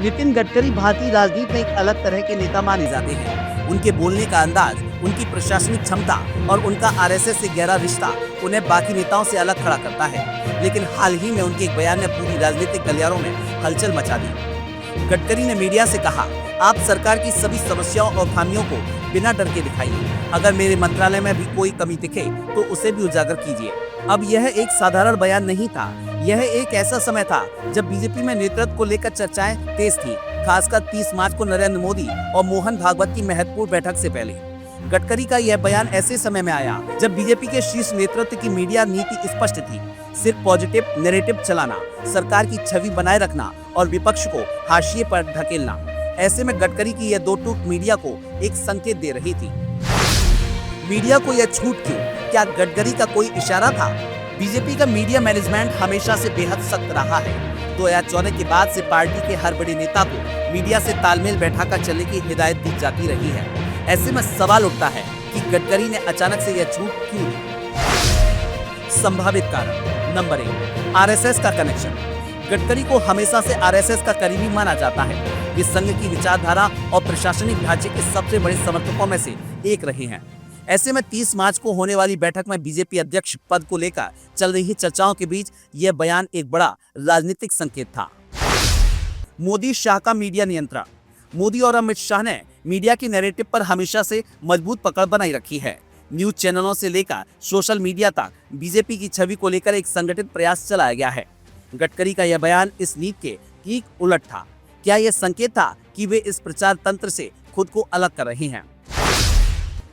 नितिन गडकरी भारतीय राजनीति में एक अलग तरह के नेता माने जाते हैं। उनके बोलने का अंदाज, उनकी प्रशासनिक क्षमता और उनका आरएसएस से गहरा रिश्ता उन्हें बाकी नेताओं से अलग खड़ा करता है। लेकिन हाल ही में उनके एक बयान ने पूरी राजनीतिक गलियारों में हलचल मचा दी। गडकरी ने मीडिया से कहा, आप सरकार की सभी समस्याओं और खामियों को बिना डर के दिखाइए। अगर मेरे मंत्रालय में भी कोई कमी दिखे तो उसे भी उजागर कीजिए। अब यह एक साधारण बयान नहीं था, यह एक ऐसा समय था जब बीजेपी में नेतृत्व को लेकर चर्चाएं तेज थी, खासकर 30 मार्च को नरेंद्र मोदी और मोहन भागवत की महत्वपूर्ण बैठक से पहले। गडकरी का यह बयान ऐसे समय में आया जब बीजेपी के शीर्ष नेतृत्व की मीडिया नीति स्पष्ट थी, सिर्फ पॉजिटिव नैरेटिव चलाना, सरकार की छवि बनाए रखना और विपक्ष को हाशिए पर ढकेलना। ऐसे में गडकरी की यह दो टूक मीडिया को एक संकेत दे रही थी। मीडिया को यह छूट क्यों? क्या गडकरी का कोई इशारा था? बीजेपी का मीडिया मैनेजमेंट हमेशा से बेहद सख्त रहा है। 2014 के बाद से पार्टी के हर बड़े नेता को मीडिया से तालमेल बैठाकर चलने की हिदायत दी जाती रही है। ऐसे में सवाल उठता है कि गडकरी ने अचानक से यह छूट क्यों दी? संभावित कारण नंबर 1, आरएसएस का कनेक्शन। गडकरी को हमेशा से आरएसएस का करीबी माना जाता है। वे संघ की विचारधारा और प्रशासनिक ढांचे के सबसे बड़े समर्थकों में से एक रहे हैं। ऐसे में 30 मार्च को होने वाली बैठक में बीजेपी अध्यक्ष पद को लेकर चल रही चर्चाओं के बीच यह बयान एक बड़ा राजनीतिक संकेत था। मोदी शाह का मीडिया नियंत्रण। मोदी और अमित शाह ने मीडिया की नैरेटिव पर हमेशा से मजबूत पकड़ बनाई रखी है। न्यूज चैनलों से लेकर सोशल मीडिया तक बीजेपी की छवि को लेकर एक संगठित प्रयास चलाया गया है। गडकरी का यह बयान इस नीति के ठीक उलट था। क्या यह संकेत था कि वे इस प्रचार तंत्र से खुद को अलग कर रहे हैं?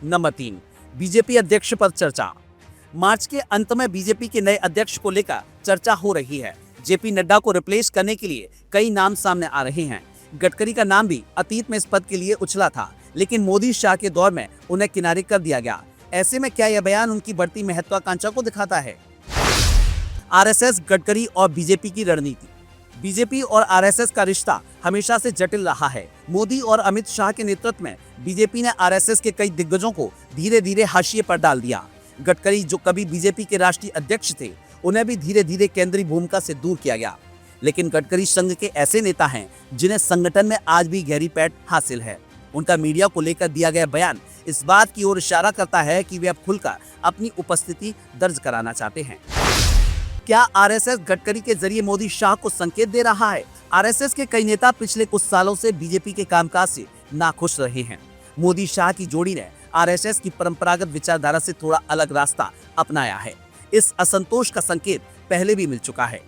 नंबर 3, बीजेपी अध्यक्ष पद चर्चा। मार्च के अंत में बीजेपी के नए अध्यक्ष को लेकर चर्चा हो रही है। जेपी नड्डा को रिप्लेस करने के लिए कई नाम सामने आ रहे हैं। गडकरी का नाम भी अतीत में इस पद के लिए उछला था, लेकिन मोदी शाह के दौर में उन्हें किनारे कर दिया गया। ऐसे में क्या यह बयान उनकी बढ़ती महत्वाकांक्षा को दिखाता है? आरएसएस, गडकरी और बीजेपी की रणनीति। बीजेपी और आरएसएस का रिश्ता हमेशा से जटिल रहा है। मोदी और अमित शाह के नेतृत्व में बीजेपी ने आरएसएस के कई दिग्गजों को धीरे धीरे हाशिए पर डाल दिया। गडकरी, जो कभी बीजेपी के राष्ट्रीय अध्यक्ष थे, उन्हें भी धीरे धीरे केंद्रीय भूमिका से दूर किया गया। लेकिन गडकरी संघ के ऐसे नेता हैं जिन्हें संगठन में आज भी गहरी पैठ हासिल है। उनका मीडिया को लेकर दिया गया बयान इस बात की ओर इशारा करता है कि वे अब खुलकर अपनी उपस्थिति दर्ज कराना चाहते हैं। क्या आरएसएस गडकरी के जरिए मोदी शाह को संकेत दे रहा है? आरएसएस के कई नेता पिछले कुछ सालों से बीजेपी के कामकाज से नाखुश रहे हैं। मोदी शाह की जोड़ी ने आरएसएस की परंपरागत विचारधारा से थोड़ा अलग रास्ता अपनाया है। इस असंतोष का संकेत पहले भी मिल चुका है।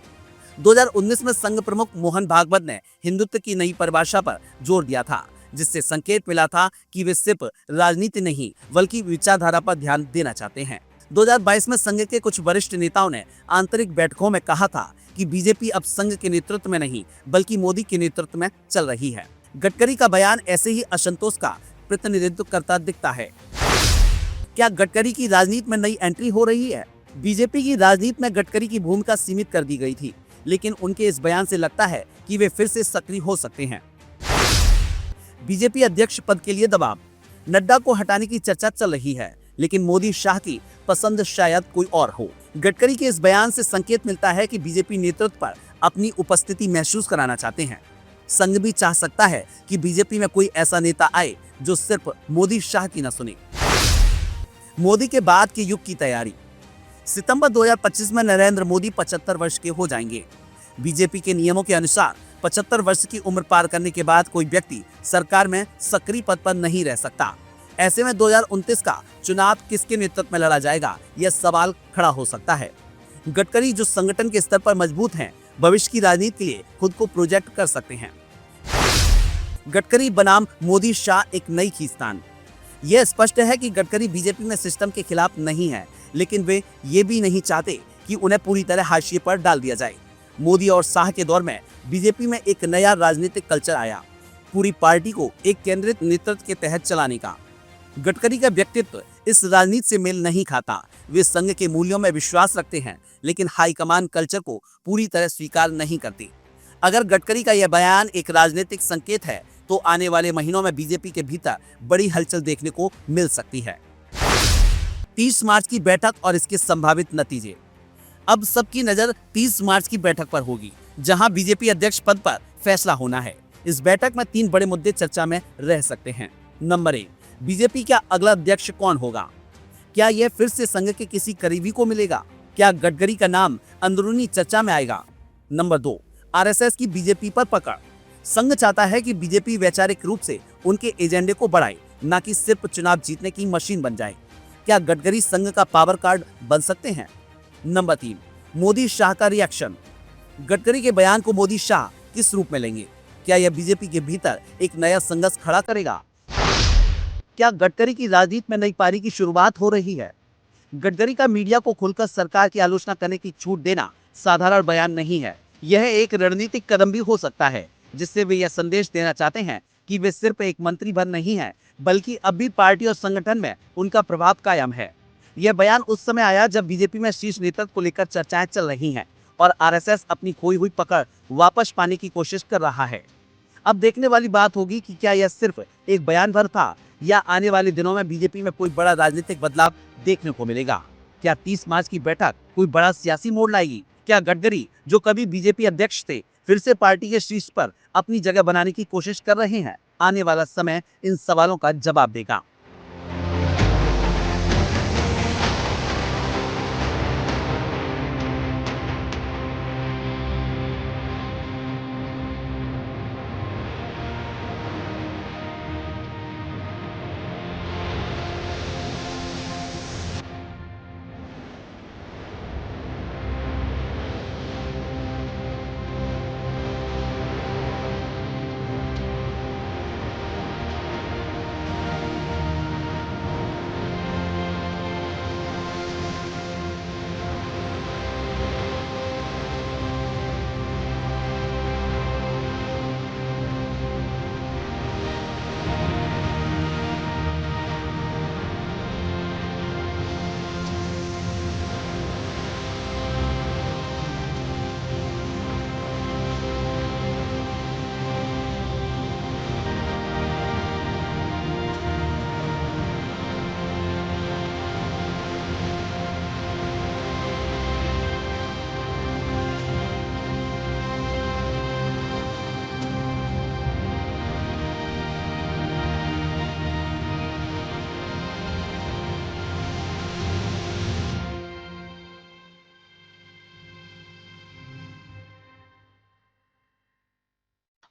2019 में संघ प्रमुख मोहन भागवत ने हिंदुत्व की नई परिभाषा पर जोर दिया था, जिससे संकेत मिला था कि वे सिर्फ राजनीति नहीं बल्कि विचारधारा पर ध्यान देना चाहते हैं। 2022 में संघ के कुछ वरिष्ठ नेताओं ने आंतरिक बैठकों में कहा था कि बीजेपी अब संघ के नेतृत्व में नहीं बल्कि मोदी के नेतृत्व में चल रही है। गडकरी का बयान ऐसे ही असंतोष का प्रतिनिधित्व करता दिखता है। क्या गडकरी की राजनीति में नई एंट्री हो रही है? बीजेपी की राजनीति में गडकरी की भूमिका सीमित कर दी गई थी, लेकिन उनके इस बयान से लगता है कि वे फिर से सक्रिय हो सकते हैं। बीजेपी अध्यक्ष पद के लिए दबाव। नड्डा को हटाने की चर्चा चल रही है, लेकिन मोदी शाह की पसंद शायद कोई और हो। गडकरी के इस बयान से संकेत मिलता है कि बीजेपी नेतृत्व पर अपनी उपस्थिति महसूस कराना चाहते हैं। संघ भी चाह सकता है कि बीजेपी में कोई ऐसा नेता आए जो सिर्फ मोदी शाह की न सुने। मोदी के बाद के युग की तैयारी। सितंबर 2025 में नरेंद्र मोदी 75 वर्ष के हो जाएंगे। बीजेपी के नियमों के अनुसार 75 वर्ष की उम्र पार करने के बाद कोई व्यक्ति सरकार में सक्रिय पद पर नहीं रह सकता। ऐसे में 2029 का चुनाव किसके नेतृत्व में लड़ा जाएगा, यह सवाल खड़ा हो सकता है। गडकरी, जो संगठन के स्तर पर मजबूत हैं, भविष्य की राजनीति के लिए खुद को प्रोजेक्ट कर सकते हैं। गडकरी बनाम मोदी शाह एक नई खींचतान। यह स्पष्ट है कि गडकरी बीजेपी में सिस्टम के खिलाफ नहीं है, लेकिन वे ये भी नहीं चाहते कि उन्हें पूरी तरह हाशिए पर डाल दिया जाए। मोदी और शाह के दौर में बीजेपी में एक नया राजनीतिक कल्चर आया, पूरी पार्टी को एक केंद्रित नेतृत्व के तहत चलाने का। गडकरी का व्यक्तित्व इस राजनीति से मेल नहीं खाता। वे संघ के मूल्यों में विश्वास रखते हैं, लेकिन हाईकमान कल्चर को पूरी तरह स्वीकार नहीं करती। अगर गडकरी का यह बयान एक राजनीतिक संकेत है, तो आने वाले महीनों में बीजेपी के भीतर बड़ी हलचल देखने को मिल सकती है। 30 मार्च की बैठक और इसके संभावित नतीजे। अब सबकी नजर 30 मार्च की बैठक पर होगी, जहां बीजेपी अध्यक्ष पद पर फैसला होना है। इस बैठक में 3 बड़े मुद्दे चर्चा में रह सकते हैं। नंबर 1, बीजेपी का अगला अध्यक्ष कौन होगा? क्या यह फिर से संघ के किसी करीबी को मिलेगा? क्या गडकरी का नाम अंदरूनी चर्चा में आएगा? नंबर 2, आरएसएस की बीजेपी पर पकड़। संघ चाहता है कि बीजेपी वैचारिक रूप से उनके एजेंडे को बढ़ाए, न कि सिर्फ चुनाव जीतने की मशीन बन जाए। क्या गडकरी संघ का पावर कार्ड बन सकते हैं? नंबर 3, मोदी शाह का रिएक्शन। गडकरी के बयान को मोदी शाह किस रूप में लेंगे? क्या यह बीजेपी के भीतर एक नया संघर्ष खड़ा करेगा? क्या गडकरी की राजनीति में नई पारी की शुरुआत हो रही है? गडकरी का मीडिया को खुलकर सरकार की आलोचना करने की छूट देना साधारण बयान नहीं है। यह एक रणनीतिक कदम भी हो सकता है, जिससे वे यह संदेश देना चाहते हैं कि वे सिर्फ एक मंत्री भर नहीं हैं, बल्कि अब भी पार्टी और संगठन में उनका प्रभाव कायम है। यह बयान उस समय आया जब बीजेपी में शीर्ष नेतृत्व को लेकर चर्चाएं चल रही हैं और आरएसएस अपनी खोई हुई पकड़ वापस पाने की कोशिश कर रहा है। अब देखने वाली बात होगी कि क्या यह सिर्फ एक बयान भर था या आने वाले दिनों में बीजेपी में कोई बड़ा राजनीतिक बदलाव देखने को मिलेगा। क्या 30 मार्च की बैठक कोई बड़ा सियासी मोड़ लाएगी? क्या गडकरी, जो कभी बीजेपी अध्यक्ष थे, फिर से पार्टी के शीर्ष पर अपनी जगह बनाने की कोशिश कर रहे हैं? आने वाला समय इन सवालों का जवाब देगा।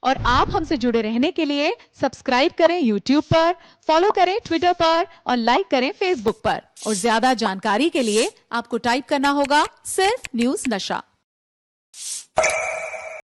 और आप हमसे जुड़े रहने के लिए सब्सक्राइब करें YouTube पर, फॉलो करें Twitter पर और लाइक करें Facebook पर। और ज्यादा जानकारी के लिए आपको टाइप करना होगा सिर्फ न्यूज नशा।